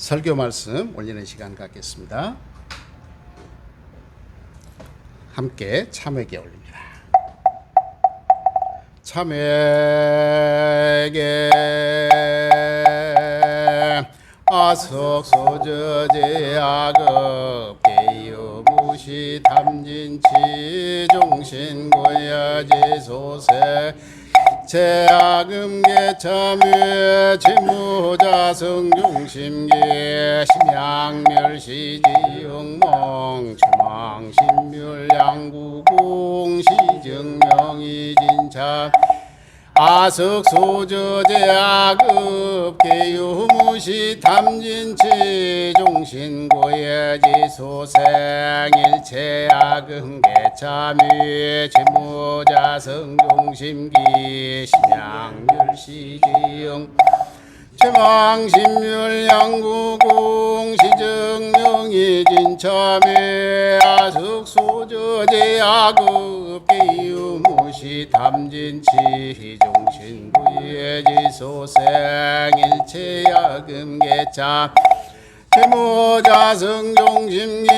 설교 말씀 올리는 시간 갖겠습니다. 함께 참회계 올립니다. 참회계 아석소저제 악업 개유 무시 탐진치 종신고야지 소세 제악음계 참회 지무자성 중심계 심양멸시지응몽 초망신멸양구공 시증명이진참 아석소저제악읍 개유무시 탐진치 종신고예지 소생일체악음계참위 지무자성 중심기 심양멸시지응 최망신멸양구공 시증명이진참위 아석소저제악읍 개유무시 탐진치 종신구예지 소생일체야금계참 최모자성 종심기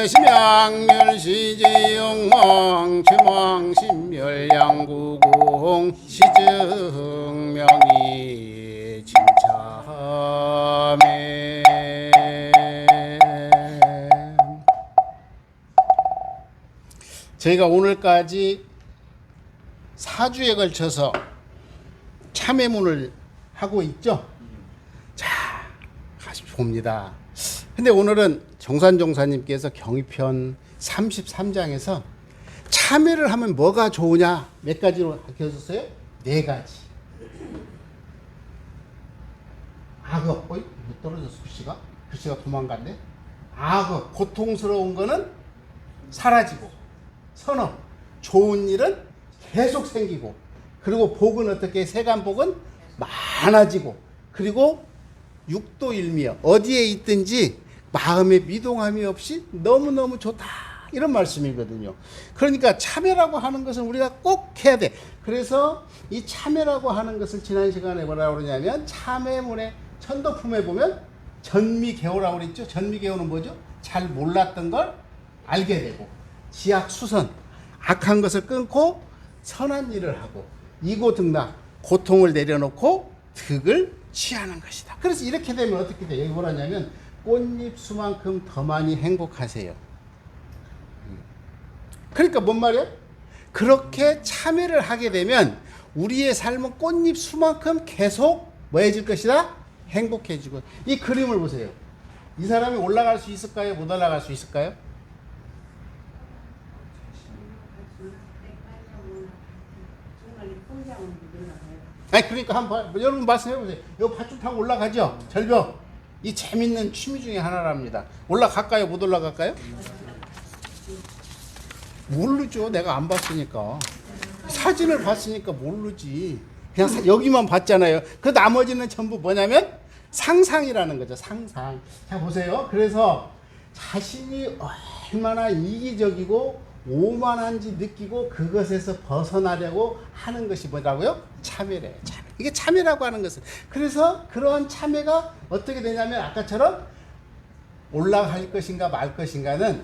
심양멸시지영망 최망신멸양구공 시증명이 진참해. 저희가 오늘까지 4주에 걸쳐서 참회문을 하고 있죠. 자, 다시 봅니다. 근데 오늘은 정산종사님께서 경의편 33장에서 참회를 하면 뭐가 좋으냐 몇 가지로 밝혀졌어요? 4가지. 악업, 떨어졌어 글씨가 도망갔네. 악업, 고통스러운 거는 사라지고, 선업, 좋은 일은 계속 생기고, 그리고 복은 어떻게, 세간복은 많아지고, 그리고 육도일미여, 어디에 있든지 마음에 미동함이 없이 너무너무 좋다, 이런 말씀이거든요. 그러니까 참회라고 하는 것은 우리가 꼭 해야 돼. 그래서 이 참회라고 하는 것을 지난 시간에 뭐라고 그러냐면, 참회문의 천도품에 보면 전미개호라고 그랬죠. 전미개호는 뭐죠? 잘 몰랐던 걸 알게 되고, 지약수선, 악한 것을 끊고 선한 일을 하고, 이고등락, 고통을 내려놓고 득을 취하는 것이다. 그래서 이렇게 되면 어떻게 돼요? 여기 뭐라냐면 꽃잎 수만큼 더 많이 행복하세요. 그러니까 뭔 말이야? 그렇게 참회를 하게 되면 우리의 삶은 꽃잎 수만큼 계속 뭐해질 것이다? 행복해지고. 이 그림을 보세요. 이 사람이 올라갈 수 있을까요? 못 올라갈 수 있을까요? 아니, 그러니까 한번 여러분 말씀해 보세요. 이거 밧줄 타고 올라가죠? 절벽. 이 재밌는 취미 중에 하나랍니다. 올라갈까요? 못 올라갈까요? 모르죠. 내가 안 봤으니까. 사진을 봤으니까 모르지. 그냥 여기만 봤잖아요. 그 나머지는 전부 뭐냐면 상상이라는 거죠. 상상. 자, 보세요. 그래서 자신이 얼마나 이기적이고 오만한지 느끼고 그것에서 벗어나려고 하는 것이 뭐라고요? 참회래. 참회. 이게 참회라고 하는 것은. 그래서 그러한 참회가 어떻게 되냐면 아까처럼 올라갈 것인가 말 것인가는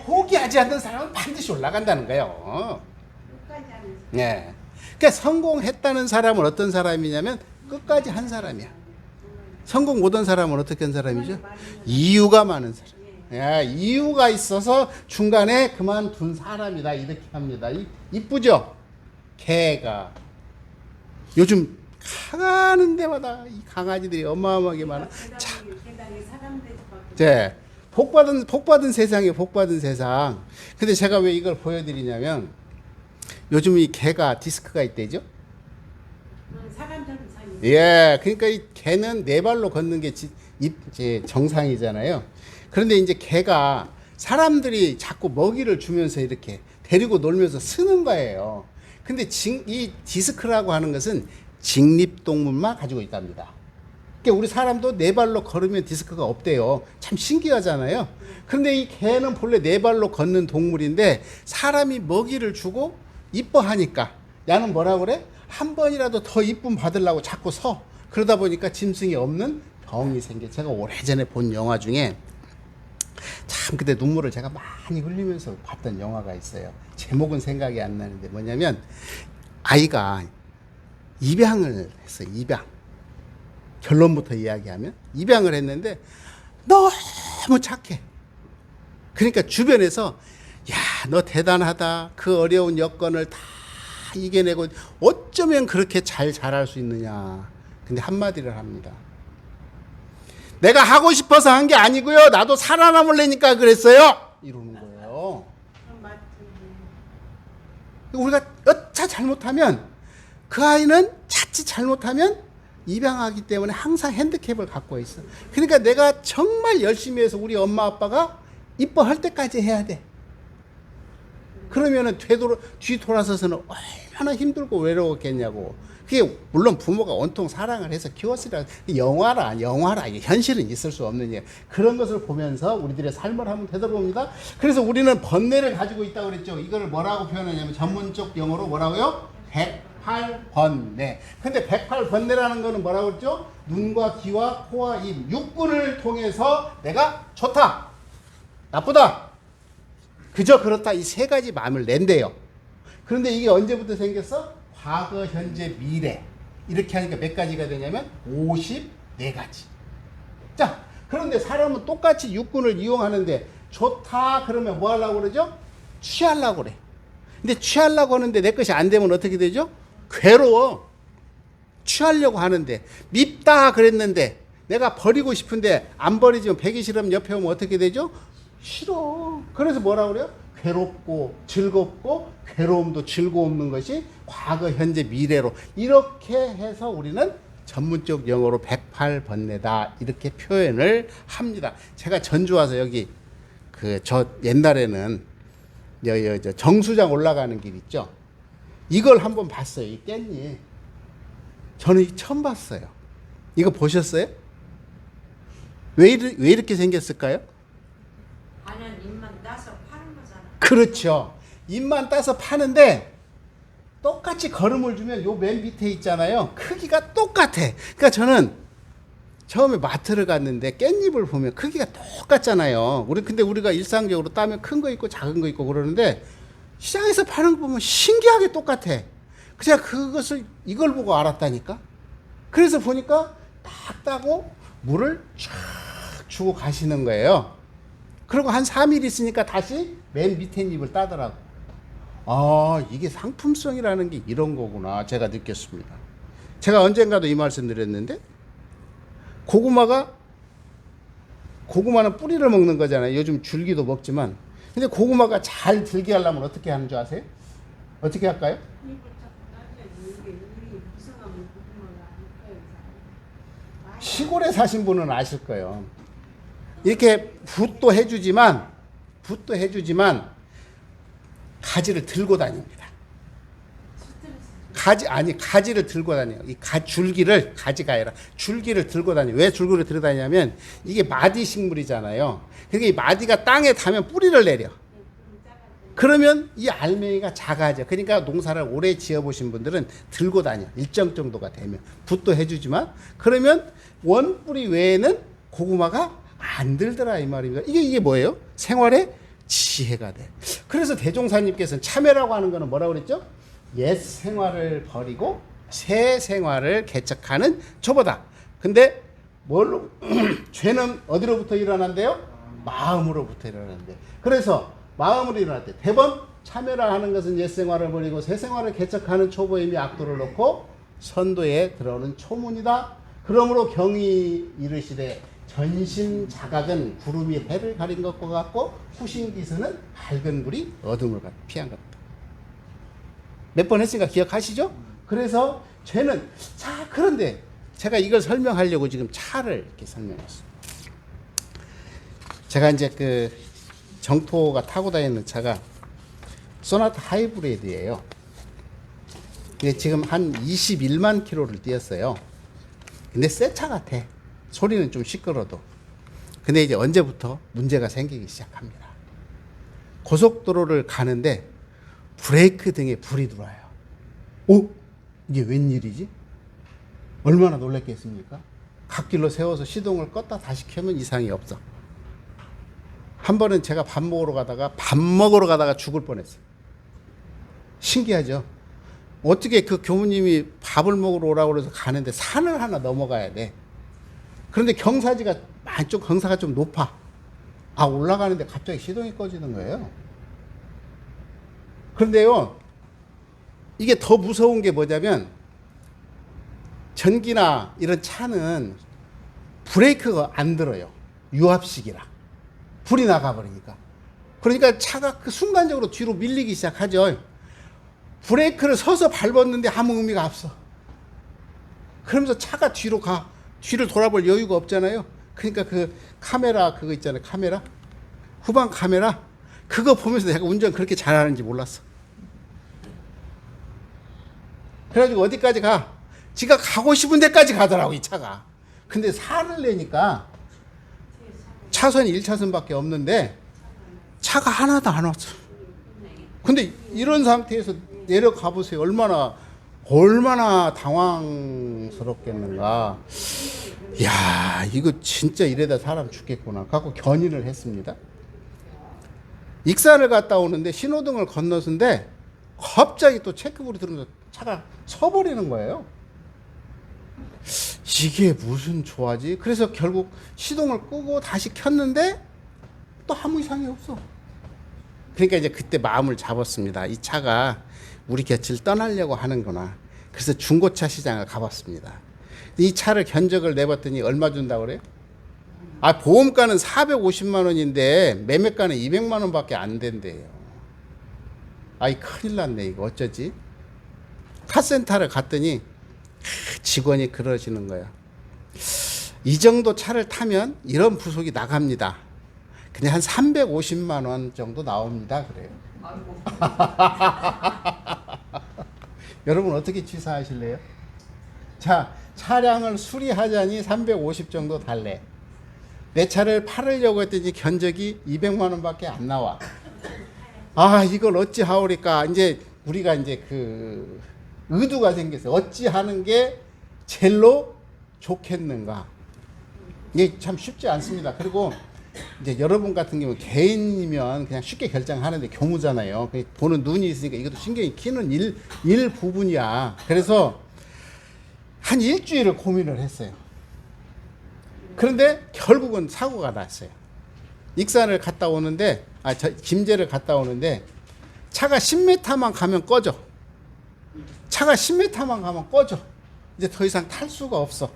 포기하지 않는 사람은 반드시 올라간다는 거예요. 네. 그러니까 성공했다는 사람은 어떤 사람이냐면 끝까지 한 사람이야. 성공 못한 사람은 어떻게 한 사람이죠? 이유가 많은 사람. 예, 이유가 있어서 중간에 그만둔 사람이다, 이렇게 합니다. 이쁘죠? 개가 요즘 가는 데마다 이 강아지들이 어마어마하게 많아. 자, 네, 복받은 세상이에요. 복받은 세상. 근데 제가 왜 이걸 보여드리냐면 요즘 이 개가 디스크가 있대죠. 예, 그러니까 이 개는 네 발로 걷는 게 정상이잖아요. 그런데 이제 개가 사람들이 자꾸 먹이를 주면서 이렇게 데리고 놀면서 쓰는 거예요. 근데 이 디스크라고 하는 것은 직립동물만 가지고 있답니다. 그러니까 우리 사람도 네 발로 걸으면 디스크가 없대요. 참 신기하잖아요. 그런데 이 개는 본래 네 발로 걷는 동물인데 사람이 먹이를 주고 이뻐하니까 야는 뭐라 그래? 한 번이라도 더 이쁨 받으려고 자꾸 서. 그러다 보니까 짐승이 없는 병이 생겨. 제가 오래전에 본 영화 중에 참 그때 눈물을 제가 많이 흘리면서 봤던 영화가 있어요. 제목은 생각이 안 나는데 뭐냐면 아이가 입양을 했어요. 입양. 결론부터 이야기하면 입양을 했는데 너무 착해. 그러니까 주변에서 야, 너 대단하다. 그 어려운 여건을 다 이겨내고 어쩌면 그렇게 잘 자랄 수 있느냐. 근데 한마디를 합니다. 내가 하고 싶어서 한 게 아니고요. 나도 살아남으려니까 그랬어요. 이러는 거예요. 우리가 여차 잘못하면 그 아이는 자칫 잘못하면 입양하기 때문에 항상 핸디캡을 갖고 있어. 그러니까 내가 정말 열심히 해서 우리 엄마 아빠가 이뻐할 때까지 해야 돼. 그러면은 뒤돌아서서는 얼마나 힘들고 외로웠겠냐고. 그게 물론 부모가 온통 사랑을 해서 키웠으라 영화라 현실은 있을 수 없는 일. 그런 것을 보면서 우리들의 삶을 한번 되돌아봅니다. 그래서 우리는 번뇌를 가지고 있다고 그랬죠. 이거를 뭐라고 표현하냐면 전문적 용어로 뭐라고요? 108번뇌. 근데 108번뇌라는 거는 뭐라고 그랬죠? 눈과 귀와 코와 입, 육군을 통해서 내가 좋다, 나쁘다, 그저 그렇다, 이 세 가지 마음을 낸대요. 그런데 이게 언제부터 생겼어? 과거, 현재, 미래. 이렇게 하니까 몇 가지가 되냐면 54가지. 자, 그런데 사람은 똑같이 육군을 이용하는데 좋다 그러면 뭐 하려고 그러죠? 취하려고 그래. 근데 취하려고 하는데 내 것이 안 되면 어떻게 되죠? 괴로워. 취하려고 하는데 밉다 그랬는데 내가 버리고 싶은데 안 버리지만 배기 싫으면 옆에 오면 어떻게 되죠? 싫어. 그래서 뭐라고 그래요? 괴롭고 즐겁고 괴로움도 즐거움는 것이 과거, 현재, 미래로 이렇게 해서 우리는 전문적 용어로 108번뇌다 이렇게 표현을 합니다. 제가 전주 와서 여기 저 옛날에는 저 정수장 올라가는 길 있죠. 이걸 한번 봤어요. 이 깻잎. 저는 처음 봤어요. 이거 보셨어요? 왜 이렇게 생겼을까요? 아니면 잎만 따서 파는 거잖아. 그렇죠. 잎만 따서 파는데 똑같이 걸음을 주면 요 맨 밑에 있잖아요. 크기가 똑같아. 그러니까 저는 처음에 마트를 갔는데 깻잎을 보면 크기가 똑같잖아요. 근데 우리가 일상적으로 따면 큰 거 있고 작은 거 있고 그러는데 시장에서 파는 거 보면 신기하게 똑같아. 그냥 이걸 보고 알았다니까. 그래서 보니까 딱 따고 물을 쫙 주고 가시는 거예요. 그리고 한 3일 있으니까 다시 맨 밑에 잎을 따더라고. 아, 이게 상품성이라는 게 이런 거구나. 제가 느꼈습니다. 제가 언젠가도 이 말씀 드렸는데 고구마는 뿌리를 먹는 거잖아요. 요즘 줄기도 먹지만. 근데 고구마가 잘 들게 하려면 어떻게 하는 줄 아세요? 어떻게 할까요? 시골에 사신 분은 아실 거예요. 이렇게 붓도 해주지만 가지를 들고 다닙니다. 가지를 들고 다녀요. 줄기를, 가지가 아니라 줄기를 들고 다녀요. 왜 줄기를 들고 다니냐면 이게 마디 식물이잖아요. 그러니까 이 마디가 땅에 닿으면 뿌리를 내려. 그러면 이 알맹이가 작아져. 그러니까 농사를 오래 지어보신 분들은 들고 다녀. 일정 정도가 되면. 붓도 해주지만 그러면 원뿌리 외에는 고구마가 안 들더라 이 말입니다. 이게 뭐예요? 생활의 지혜가 돼. 그래서 대종사님께서는 참회라고 하는 거는 뭐라고 그랬죠? 옛 생활을 버리고 새 생활을 개척하는 초보다. 근데 뭘로 죄는 어디로부터 일어난대요? 마음으로부터 일어난대. 그래서 마음으로 일어날 때 대번 참회라 하는 것은 옛 생활을 버리고 새 생활을 개척하는 초보의 힘이 악도를 놓고 선도에 들어오는 초문이다. 그러므로 경이 이르시되 전신 자각은 구름이 해를 가린 것과 같고 후신기스는 밝은 불이 어둠을 피한 것. 몇 번 했으니까 기억하시죠? 그래서 죄는 그런데 제가 이걸 설명하려고 지금 차를 이렇게 설명했어요. 제가 이제 정토가 타고 다니는 차가 소나타 하이브리드예요. 이게 지금 한 21만 킬로를 뛰었어요. 근데 새 차 같아. 소리는 좀 시끄러도. 근데 이제 언제부터 문제가 생기기 시작합니다. 고속도로를 가는데 브레이크 등에 불이 들어와요. 오? 이게 웬일이지? 얼마나 놀랐겠습니까? 갓길로 세워서 시동을 껐다 다시 켜면 이상이 없어. 한 번은 제가 밥 먹으러 가다가 죽을 뻔했어요. 신기하죠? 어떻게 그 교무님이 밥을 먹으러 오라고 그래서 가는데 산을 하나 넘어가야 돼. 그런데 경사가 좀 높아. 아, 올라가는데 갑자기 시동이 꺼지는 거예요. 그런데요, 이게 더 무서운 게 뭐냐면, 전기나 이런 차는 브레이크가 안 들어요. 유압식이라. 불이 나가버리니까. 그러니까 차가 그 순간적으로 뒤로 밀리기 시작하죠. 브레이크를 서서 밟았는데 아무 의미가 없어. 그러면서 차가 뒤로 가. 뒤를 돌아볼 여유가 없잖아요. 그러니까 그 카메라 그거 있잖아요. 카메라. 후방 카메라. 그거 보면서 내가 운전 그렇게 잘하는지 몰랐어. 그래가지고 어디까지 가? 지가 가고 싶은 데까지 가더라고, 이 차가. 근데 산을 내니까 차선이 1차선밖에 없는데 차가 하나도 안 왔어. 근데 이런 상태에서 내려가 보세요. 얼마나 당황스럽겠는가. 야, 이거 진짜 이래다 사람 죽겠구나. 갖고 견인을 했습니다. 익산을 갔다 오는데 신호등을 건너서인데 갑자기 또 체크불이 들어오면서 차가 서버리는 거예요. 이게 무슨 조화지? 그래서 결국 시동을 끄고 다시 켰는데 또 아무 이상이 없어. 그러니까 이제 그때 마음을 잡았습니다. 이 차가 우리 곁을 떠나려고 하는구나. 그래서 중고차 시장을 가봤습니다. 이 차를 견적을 내봤더니 얼마 준다고 그래요? 아, 보험가는 450만 원인데 매매가는 200만 원밖에 안 된대요. 아이, 큰일 났네. 이거 어쩌지? 카센터를 갔더니 직원이 그러시는 거야. 이 정도 차를 타면 이런 부속이 나갑니다. 그냥 한 350만 원 정도 나옵니다. 그래요. 여러분 어떻게 취사하실래요? 자, 차량을 수리하자니 350 정도 달래. 내 차를 팔으려고 했더니 견적이 200만 원밖에 안 나와. 아, 이걸 어찌 하오리까? 이제 우리가 이제 그 의도가 생겼어요. 어찌 하는 게 제일로 좋겠는가? 이게 참 쉽지 않습니다. 그리고 이제 여러분 같은 경우 개인이면 그냥 쉽게 결정하는데 경우잖아요. 보는 눈이 있으니까 이것도 신경이 키는 일 부분이야. 그래서 한 일주일을 고민을 했어요. 그런데 결국은 사고가 났어요. 익산을 갔다 오는데, 김제를 갔다 오는데 차가 10m만 가면 꺼져. 차가 10m만 가면 꺼져. 이제 더 이상 탈 수가 없어.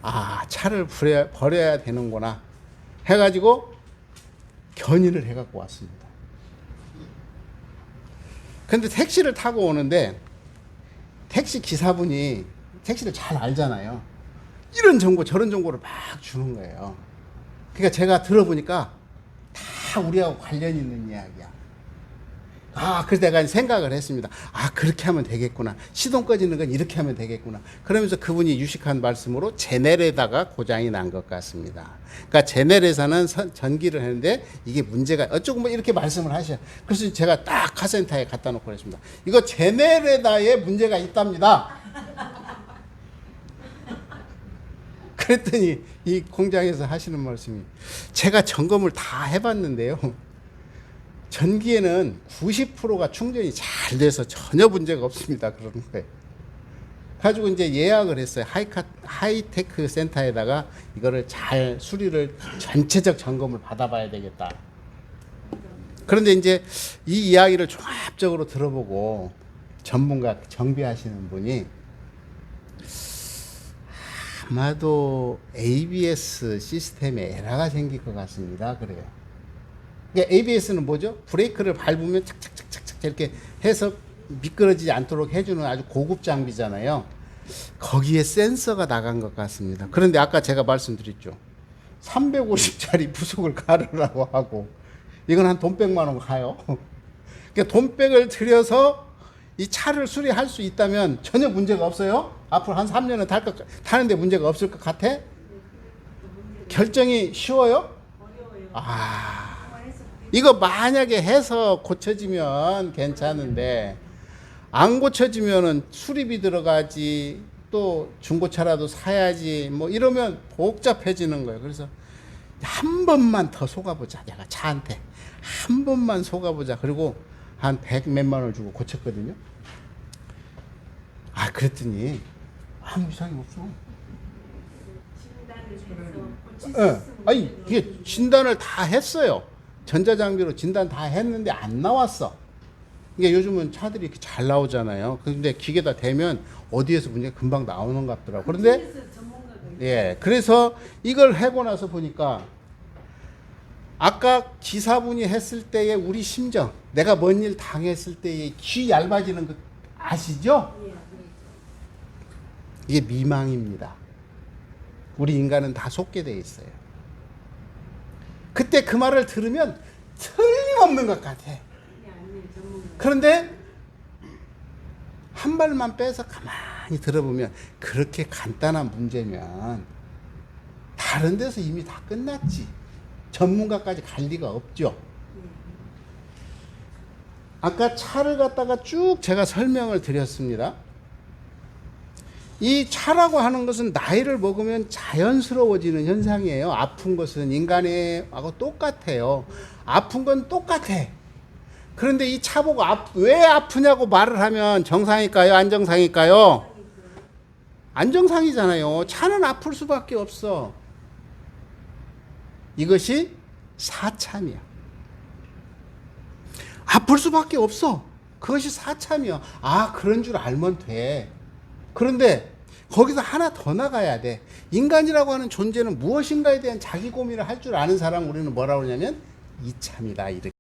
아, 차를 버려야 되는구나 해가지고 견인을 해갖고 왔습니다. 근데 택시를 타고 오는데 택시 기사분이 택시를 잘 알잖아요. 이런 정보 저런 정보를 막 주는 거예요. 그러니까 제가 들어보니까 다 우리하고 관련 있는 이야기야. 아, 그래서 내가 생각을 했습니다. 아, 그렇게 하면 되겠구나. 시동 꺼지는 건 이렇게 하면 되겠구나. 그러면서 그분이 유식한 말씀으로 제넬에다가 고장이 난 것 같습니다. 그러니까 제넬에서는 전기를 했는데 이게 문제가 어쩌고 뭐 이렇게 말씀을 하셔. 그래서 제가 딱 카센터에 갖다 놓고 그랬습니다. 이거 제넬에다에 문제가 있답니다. 그랬더니 이 공장에서 하시는 말씀이, 제가 점검을 다 해봤는데요, 전기에는 90%가 충전이 잘 돼서 전혀 문제가 없습니다. 그러는 거예요. 가지고 이제 예약을 했어요. 하이테크 센터에다가 이거를 잘 수리를 전체적 점검을 받아봐야 되겠다. 그런데 이제 이 이야기를 종합적으로 들어보고 전문가 정비하시는 분이 아마도 ABS 시스템에 에러가 생길 것 같습니다. 그래요. 그러니까 ABS는 뭐죠? 브레이크를 밟으면 착착착착착 이렇게 해서 미끄러지지 않도록 해주는 아주 고급 장비잖아요. 거기에 센서가 나간 것 같습니다. 그런데 아까 제가 말씀드렸죠. 350짜리 부속을 가르라고 하고 이건 한 돈 100만 원 가요. 그러니까 돈 100을 들여서 이 차를 수리할 수 있다면 전혀 문제가 없어요. 앞으로 한 3년은 타는데 문제가 없을 것 같아? 결정이 쉬워요? 아, 이거 만약에 해서 고쳐지면 괜찮은데 안 고쳐지면은 수리비 들어가지, 또 중고차라도 사야지 뭐 이러면 복잡해지는 거예요. 그래서 한 번만 더 속아보자. 내가 차한테 한 번만 속아보자. 그리고 한 100 몇만 원을 주고 고쳤거든요. 아, 그랬더니 아무 이상이 없어. 예. 아니, 이게 진단을 다 했어요. 전자장비로 진단 다 했는데 안 나왔어. 이게 요즘은 차들이 이렇게 잘 나오잖아요. 근데 기계다 대면 어디에서 문제가 금방 나오는 것 같더라고. 그런데, 예. 그래서 이걸 하고 나서 보니까 아까 기사분이 했을 때의 우리 심정, 내가 뭔 일 당했을 때의 귀 얇아지는 거 아시죠? 이게 미망입니다. 우리 인간은 다 속게 돼 있어요. 그때 그 말을 들으면 틀림없는 것 같아. 그런데 한 발만 빼서 가만히 들어보면 그렇게 간단한 문제면 다른 데서 이미 다 끝났지. 전문가까지 갈 리가 없죠. 아까 차를 갖다가 쭉 제가 설명을 드렸습니다. 이 차라고 하는 것은 나이를 먹으면 자연스러워지는 현상이에요. 아픈 것은 인간하고 똑같아요. 아픈 건 똑같아. 그런데 이 차 보고 왜 아프냐고 말을 하면 정상일까요? 안정상일까요? 안정상이잖아요. 차는 아플 수밖에 없어. 이것이 사참이야. 아플 수밖에 없어. 그것이 사참이야. 아, 그런 줄 알면 돼. 그런데 거기서 하나 더 나가야 돼. 인간이라고 하는 존재는 무엇인가에 대한 자기 고민을 할 줄 아는 사람 우리는 뭐라고 그러냐면 이참이다. 이렇게.